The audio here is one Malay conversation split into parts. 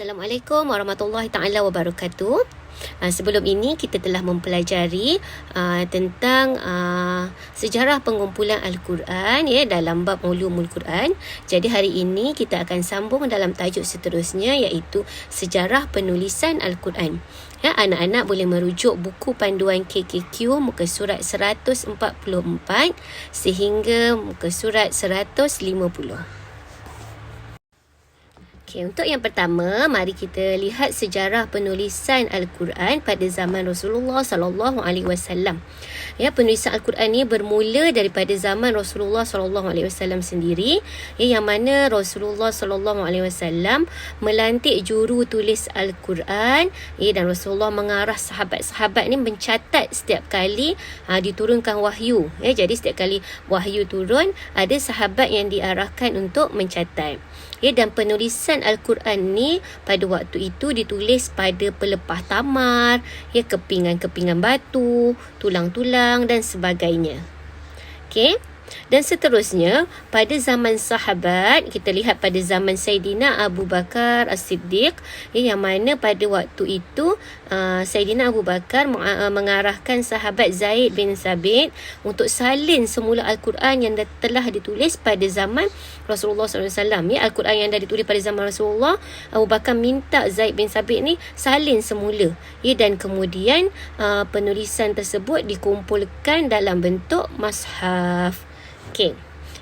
Assalamualaikum warahmatullahi taala wabarakatuh. Sebelum ini kita telah mempelajari tentang sejarah pengumpulan Al-Quran dalam bab Ulumul Quran. Jadi hari ini kita akan sambung dalam tajuk seterusnya, iaitu sejarah penulisan Al-Quran. Anak-anak boleh merujuk buku panduan KKQ muka surat 144 sehingga muka surat 150. Untuk yang pertama, mari kita lihat sejarah penulisan Al-Quran pada zaman Rasulullah sallallahu alaihi wasallam. Penulisan Al-Quran ni bermula daripada zaman Rasulullah sallallahu alaihi wasallam sendiri, yang mana Rasulullah sallallahu alaihi wasallam melantik juru tulis Al-Quran, dan Rasulullah mengarah sahabat-sahabat ni mencatat setiap kali diturunkan wahyu. Jadi setiap kali wahyu turun, ada sahabat yang diarahkan untuk mencatat. Dan penulisan Al-Quran ni pada waktu itu ditulis pada pelepah tamar, kepingan-kepingan batu, tulang-tulang dan sebagainya. Dan seterusnya, pada zaman sahabat, kita lihat pada zaman Sayyidina Abu Bakar As-Siddiq, yang mana pada waktu itu Sayyidina Abu Bakar mengarahkan sahabat Zaid bin Sabit untuk salin semula Al-Quran yang telah ditulis pada zaman Rasulullah SAW. Al-Quran yang dah ditulis pada zaman Rasulullah, Abu Bakar minta Zaid bin Sabit ni salin semula. Dan kemudian penulisan tersebut dikumpulkan dalam bentuk mushaf.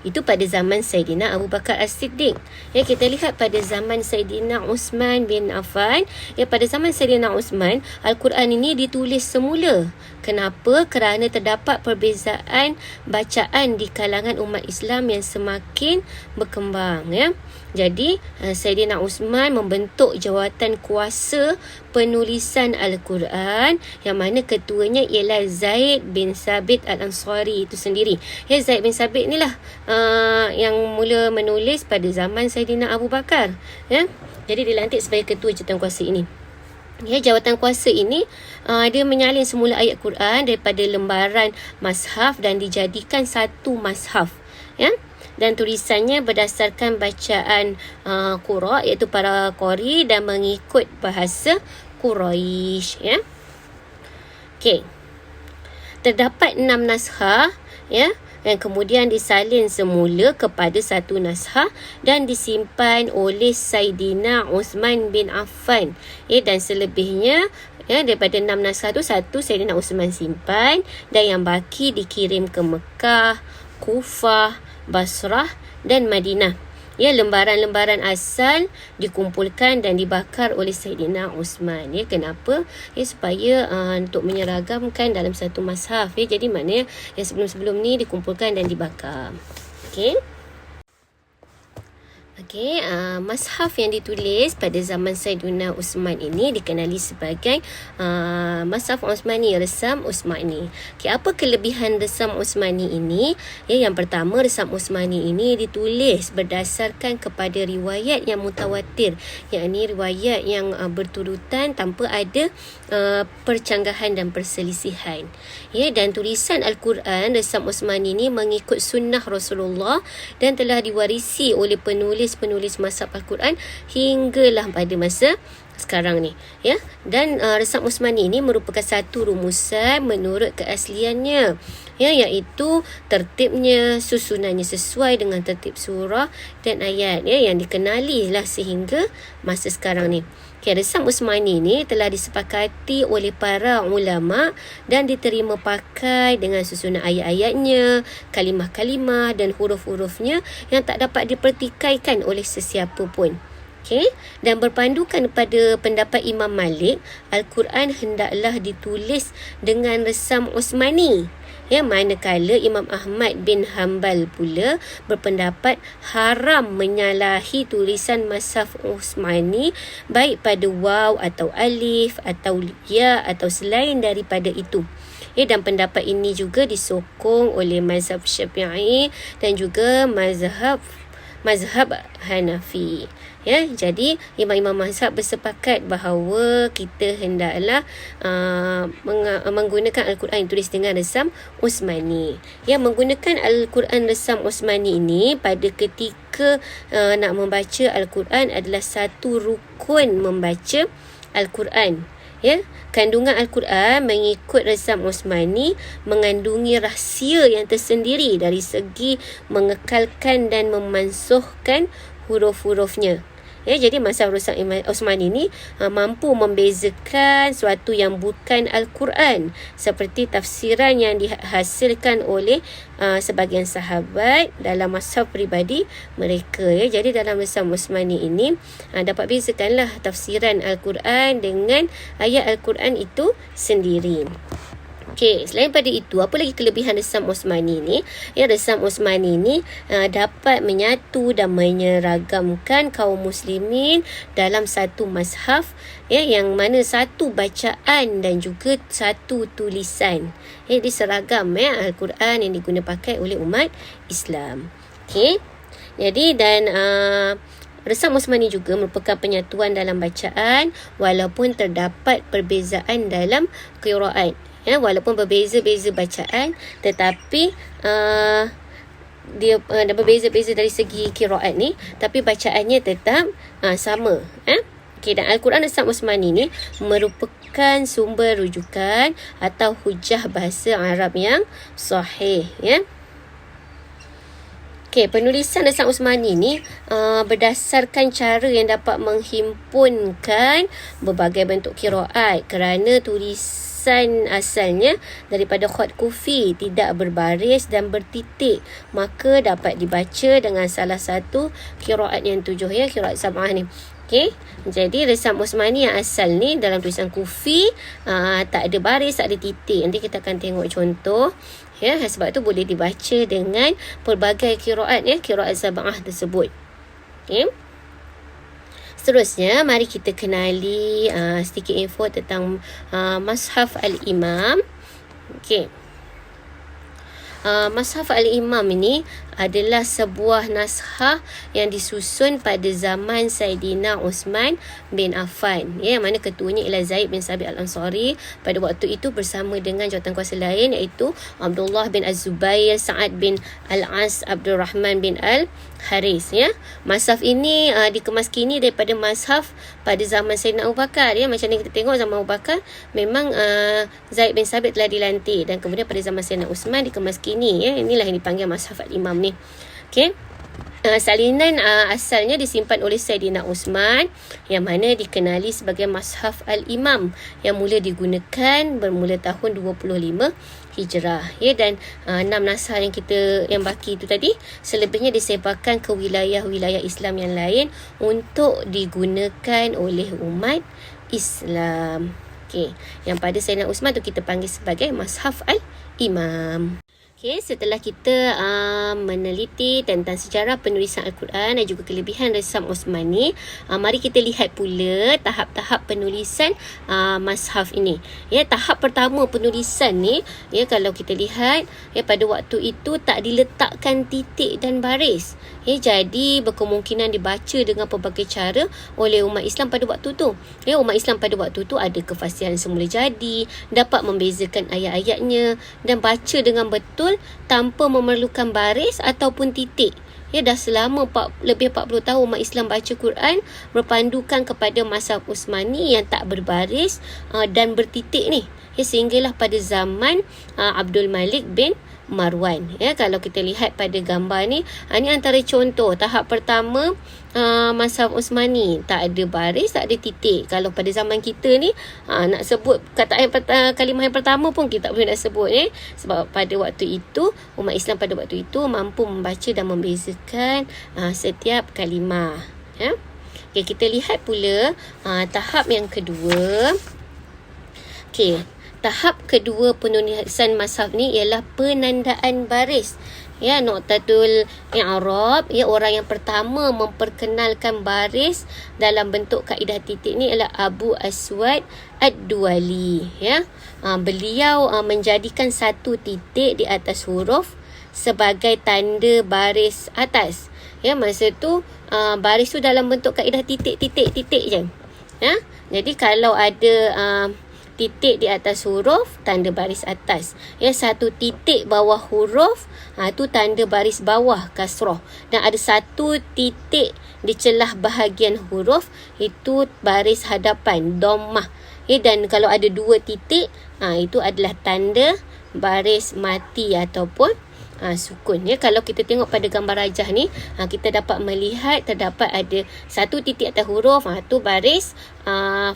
Itu pada zaman Sayyidina Abu Bakar As-Siddiq. Kita lihat pada zaman Sayyidina Uthman bin Affan. Pada zaman Sayyidina Uthman, Al-Quran ini ditulis semula. Kenapa? Kerana terdapat perbezaan bacaan di kalangan umat Islam yang semakin berkembang. Jadi Sayyidina Uthman membentuk jawatan kuasa penulisan Al-Quran, yang mana ketuanya ialah Zaid bin Sabit Al-Ansari itu sendiri. Zaid bin Sabit ni lah yang mula menulis pada zaman Sayyidina Abu Bakar. Jadi dilantik sebagai ketua jawatan kuasa ini. Jawatan kuasa ini dia menyalin semula ayat Quran daripada lembaran mushaf dan dijadikan satu mushaf. Dan tulisannya berdasarkan bacaan qura, iaitu para qari, dan mengikut bahasa Quraisy. Terdapat 6 naskah yang kemudian disalin semula kepada satu naskah dan disimpan oleh Sayyidina Uthman bin Affan. Dan selebihnya daripada 6 naskah tu, satu Sayyidina Uthman simpan dan yang baki dikirim ke Mekah, Kufah, Basrah dan Madinah. Lembaran-lembaran asal dikumpulkan dan dibakar oleh Sayyidina Uthman. Kenapa? Supaya untuk menyeragamkan dalam satu mushaf. Jadi maknanya yang sebelum-sebelum ni dikumpulkan dan dibakar. Mushaf yang ditulis pada zaman Sayyidina Uthman ini dikenali sebagai Mushaf Uthmani, resam Uthmani. Apa kelebihan resam Uthmani ini? Yang pertama, resam Uthmani ini ditulis berdasarkan kepada riwayat yang mutawatir, yakni riwayat yang berturutan tanpa ada percanggahan dan perselisihan. Dan tulisan Al-Quran resam Uthmani ini mengikut sunnah Rasulullah dan telah diwarisi oleh penulis mushaf Al-Quran hinggalah pada masa sekarang ni. Dan resam Uthmani ini merupakan satu rumusan menurut keasliannya, iaitu tertibnya, susunannya sesuai dengan tertib surah dan ayat yang dikenali lah sehingga masa sekarang ni. Resam Uthmani ini telah disepakati oleh para ulama dan diterima pakai dengan susunan ayat-ayatnya, kalimah-kalimah dan huruf-hurufnya yang tak dapat dipertikaikan oleh sesiapa pun. Dan berpandukan pada pendapat Imam Malik, Al-Quran hendaklah ditulis dengan resam Uthmani. Manakala Imam Ahmad bin Hanbal pula berpendapat haram menyalahi tulisan mushaf Uthmani, baik pada waw atau alif atau ya atau selain daripada itu. Dan pendapat ini juga disokong oleh mazhab Syafi'i dan juga mazhab mazhab Hanafi. Ya, jadi imam-imam mazhab bersepakat bahawa kita hendaklah menggunakan Al-Quran yang tulis dengan resam Uthmani. Ya, menggunakan Al-Quran resam Uthmani ini pada ketika nak membaca Al-Quran adalah satu rukun membaca Al-Quran. Ya, kandungan Al-Quran mengikut resam Uthmani mengandungi rahsia yang tersendiri dari segi mengekalkan dan memansuhkan huruf-hurufnya. Ya, jadi mazhab resam Uthmani ini mampu membezakan suatu yang bukan Al-Quran seperti tafsiran yang dihasilkan oleh sebahagian sahabat dalam mazhab peribadi mereka. Ya, jadi dalam resam Uthmani ini dapat bezakanlah tafsiran Al-Quran dengan ayat Al-Quran itu sendiri. Okey, selain pada itu, apa lagi kelebihan resam Uthmani ni? Ya, resam Uthmani ni dapat menyatu dan menyeragamkan kaum muslimin dalam satu mazhab, ya, yang mana satu bacaan dan juga satu tulisan. Ya, diseragam, ya, Al-Quran yang diguna pakai oleh umat Islam. Okey. Jadi dan resam Uthmani juga merupakan penyatuan dalam bacaan walaupun terdapat perbezaan dalam qiraat. Ya, walaupun berbeza-beza bacaan, tetapi dia berbeza-beza dari segi qiraat ni, tapi bacaannya tetap sama. Okey, dan Al-Quran resam Uthmani ni merupakan sumber rujukan atau hujah bahasa Arab yang sahih. Ya. Okey, penulisan resam Uthmani ni berdasarkan cara yang dapat menghimpunkan berbagai bentuk qiraat kerana tulisan asalnya daripada khat kufi tidak berbaris dan bertitik, maka dapat dibaca dengan salah satu qiraat yang 7, ya, qiraat sab'ah ni. Okey, jadi resam Uthmani yang asal ni dalam tulisan kufi tak ada baris, tak ada titik. Nanti kita akan tengok contoh. Ya, sebab tu boleh dibaca dengan pelbagai qiraat, ya, qiraat sab'ah tersebut. Okey. Seterusnya, mari kita kenali sedikit info tentang Mashaf Al-Imam. Okey. Mashaf Al-Imam ini adalah sebuah naskah yang disusun pada zaman Saidina Uthman bin Affan, ya, yang mana ketuanya ialah Zaid bin Sabit Al-Ansari pada waktu itu bersama dengan jawatankuasa lain iaitu Abdullah bin Az-Zubair, Sa'ad bin Al-As, Abdul Rahman bin Al-Haris. Ya, mashaf ini dikemaskini daripada mashaf pada zaman Saidina Abu Bakar. Ya, macam yang kita tengok zaman Abu Bakar memang Zaid bin Sabit telah dilantik, dan kemudian pada zaman Saidina Uthman dikemaskini. Ya, inilah yang dipanggil Mashaf Al-Imam ni. Okey. Salinan asalnya disimpan oleh Saidina Uthman yang mana dikenali sebagai Mashaf Al-Imam yang mula digunakan bermula tahun 25 Hijrah. Ya, dan 6 naskah yang baki itu tadi selebihnya disebarkan ke wilayah-wilayah Islam yang lain untuk digunakan oleh umat Islam. Okey, yang pada Saidina Uthman tu kita panggil sebagai Mashaf Al-Imam. Okay, setelah kita meneliti tentang sejarah penulisan Al-Quran dan juga kelebihan resam Uthmani, mari kita lihat pula tahap-tahap penulisan mashaf ini. Ya, tahap pertama penulisan ni, ya, kalau kita lihat, ya, pada waktu itu tak diletakkan titik dan baris. Ya, jadi berkemungkinan dibaca dengan pelbagai cara oleh umat Islam pada waktu tu. Ya, umat Islam pada waktu tu ada kefasihan semula jadi, dapat membezakan ayat-ayatnya dan baca dengan betul tanpa memerlukan baris ataupun titik. Ya, dah selama lebih 40 tahun umat Islam baca Quran berpandukan kepada mashaf Uthmani yang tak berbaris dan bertitik ni. Ya, sehinggalah pada zaman Abdul Malik bin Marwan. Ya, kalau kita lihat pada gambar ni, ni antara contoh tahap pertama mashaf Uthmani, tak ada baris, tak ada titik. Kalau pada zaman kita ni nak sebut kalimah yang pertama pun kita tak boleh nak sebut, sebab pada waktu itu umat Islam pada waktu itu mampu membaca dan membezakan setiap kalimah. Ya. Okay, kita lihat pula tahap yang kedua. Okey, tahap kedua penulisan mashaf ni ialah penandaan baris. Ya, Nuqtatul I'rab. Ya, orang yang pertama memperkenalkan baris dalam bentuk kaedah titik ni ialah Abu Aswad Ad-Duwali. Ya, beliau menjadikan satu titik di atas huruf sebagai tanda baris atas. Ya, masa tu baris tu dalam bentuk kaedah titik-titik-titik je. Ya, jadi kalau ada titik di atas huruf, tanda baris atas. Ya, satu titik bawah huruf, tu tanda baris bawah kasrah. Dan ada satu titik di celah bahagian huruf, itu baris hadapan dhammah. Ya, dan kalau ada dua titik, itu adalah tanda baris mati ataupun sukun. Ya, kalau kita tengok pada gambar rajah ni, kita dapat melihat terdapat ada satu titik atas huruf, tu baris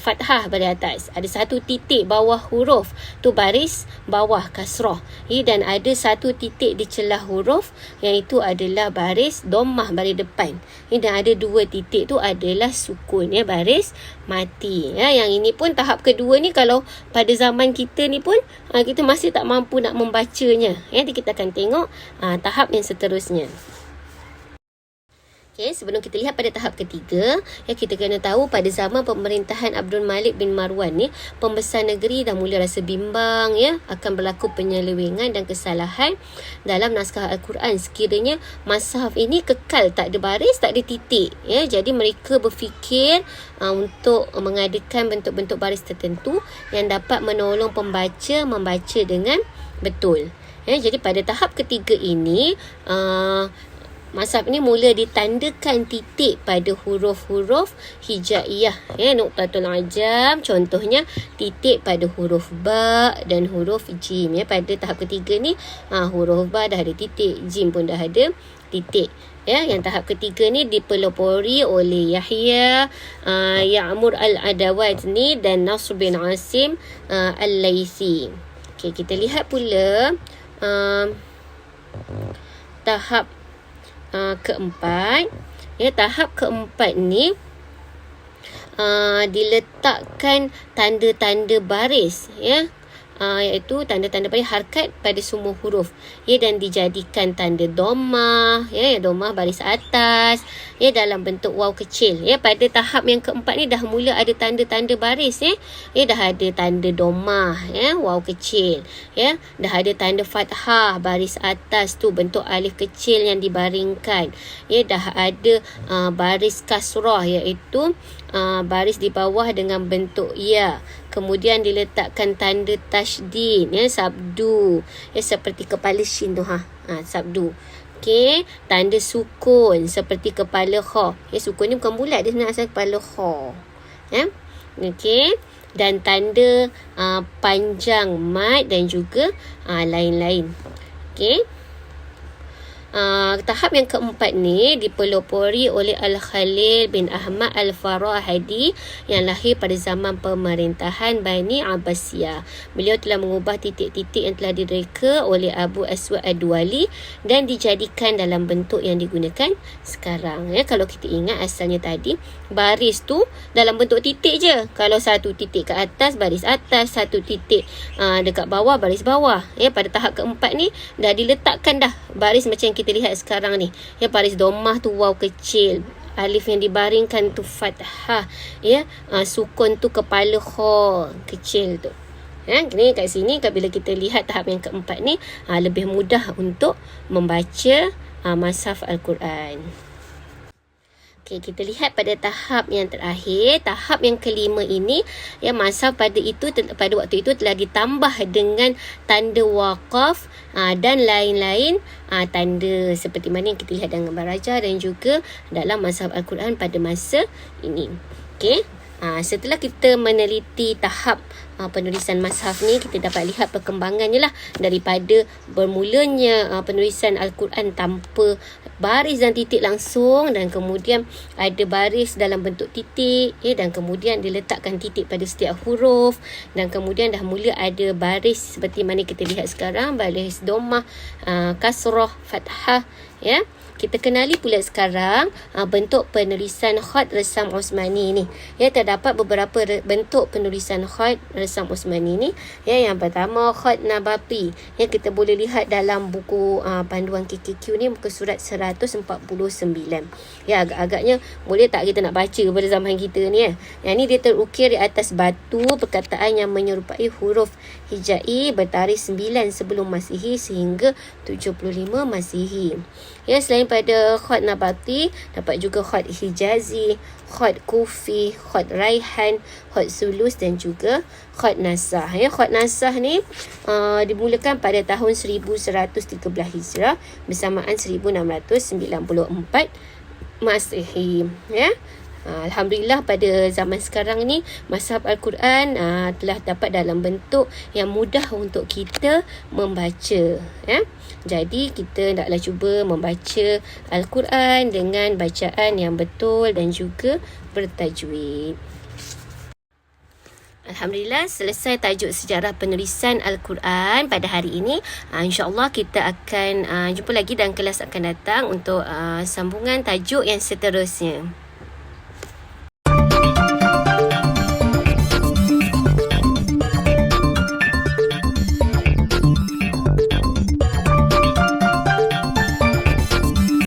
fathah baris atas. Ada satu titik bawah huruf, tu baris bawah kasrah. Dan ada satu titik di celah huruf, yang itu adalah baris dhammah, baris depan. Dan ada dua titik tu adalah sukun, ya, baris mati. Ya, yang ini pun tahap kedua ni, kalau pada zaman kita ni pun kita masih tak mampu nak membacanya. Nanti kita akan tengok tahap yang seterusnya. Okay, sebelum kita lihat pada tahap ketiga, ya, kita kena tahu pada zaman pemerintahan Abdul Malik bin Marwan ni, pembesar negeri dah mula rasa bimbang, ya, akan berlaku penyelewengan dan kesalahan dalam naskah Al-Quran sekiranya mashaf ini kekal tak ada baris, tak ada titik. Ya, jadi mereka berfikir untuk mengadakan bentuk-bentuk baris tertentu yang dapat menolong pembaca membaca dengan betul. Ya, jadi pada tahap ketiga ini, mashaf ni mula ditandakan titik pada huruf-huruf hijaiyah. Ya, Nuqtatul Ajam contohnya titik pada huruf ba dan huruf jim. Ya, pada tahap ketiga ni huruf ba dah ada titik, jim pun dah ada titik. Ya, yang tahap ketiga ni dipelopori oleh Yahya Ya'mur Al-Adawatni dan Nasr bin Asim Al-Laythi. Okay, kita lihat pula tahap keempat. Ya, tahap keempat ni diletakkan tanda-tanda baris, ya, iaitu tanda-tanda baris harkat pada semua huruf, ya, dan dijadikan tanda dhammah, ya, dhammah baris atas, ya, dalam bentuk waw kecil. Ya, pada tahap yang keempat ni dah mula ada tanda-tanda baris, ya. Ya, dah ada tanda dhammah, ya, waw kecil, ya, dah ada tanda fathah baris atas tu bentuk alif kecil yang dibaringkan, ya, dah ada baris kasrah, iaitu baris di bawah dengan bentuk ya. Kemudian diletakkan tanda tasydid, ya, sabdu, ya, seperti kepala shin tu, sabdu. Okey, tanda sukun seperti kepala kha. Ya, sukun ni bukan bulat, dia nak asal kepala kha. Ya. Okey, dan tanda panjang mad dan juga lain-lain. Okey. Tahap yang keempat ni dipelopori oleh Al-Khalil bin Ahmad Al-Farahidi yang lahir pada zaman pemerintahan Bani Abbasiyah. Beliau telah mengubah titik-titik yang telah direka oleh Abu Aswad Ad-Duwali dan dijadikan dalam bentuk yang digunakan sekarang. Ya, kalau kita ingat asalnya tadi, baris tu dalam bentuk titik je. Kalau satu titik ke atas, baris atas, satu titik dekat bawah, baris bawah. Ya, pada tahap keempat ni dah diletakkan dah baris macam yang kita lihat sekarang ni. Ya, baris dhammah tu waw kecil, alif yang dibaringkan tu fathah, ya, sukun tu kepala kha kecil tu. Ya, ni kat sini bila kita lihat tahap yang keempat ni lebih mudah untuk membaca mashaf Al-Quran. Okay, kita lihat pada tahap yang terakhir, tahap yang kelima ini, ya, mashaf pada waktu itu telah ditambah dengan tanda waqaf dan lain-lain tanda seperti mana yang kita lihat dalam gambar rajah dan juga dalam mashaf Al-Quran pada masa ini. Okey. Setelah kita meneliti tahap penulisan mashaf ni, kita dapat lihat perkembangannya lah, daripada bermulanya penulisan Al-Quran tanpa baris dan titik langsung, dan kemudian ada baris dalam bentuk titik, ya, dan kemudian diletakkan titik pada setiap huruf, dan kemudian dah mula ada baris seperti mana kita lihat sekarang, baris dhammah, kasrah, fathah, ya. Kita kenali pula sekarang bentuk penulisan khat resam Osmani ni. Ya, terdapat beberapa bentuk penulisan khat resam Osmani ni. Ya, yang pertama khat nabati. Ya, kita boleh lihat dalam buku panduan KKQ ni, muka surat 149. Ya, agak-agaknya boleh tak kita nak baca pada zaman kita ni, ya. Yang ni dia terukir di atas batu perkataan yang menyerupai huruf Hijai bertarikh 9 sebelum Masihi sehingga 75 Masihi. Ya, selain pada khat nabati, dapat juga khat hijazi, khat kufi, khat raihan, khat sulus dan juga khat nasah. Ya, khat nasah ni dimulakan pada tahun 1113 Hijrah bersamaan 1694 Masihi. Ya. Alhamdulillah pada zaman sekarang ni mazhab Al-Quran telah dapat dalam bentuk yang mudah untuk kita membaca, ya. Jadi kita hendaklah cuba membaca Al-Quran dengan bacaan yang betul dan juga bertajwid. Alhamdulillah, selesai tajuk sejarah penulisan Al-Quran pada hari ini. InsyaAllah kita akan jumpa lagi dalam kelas akan datang untuk sambungan tajuk yang seterusnya.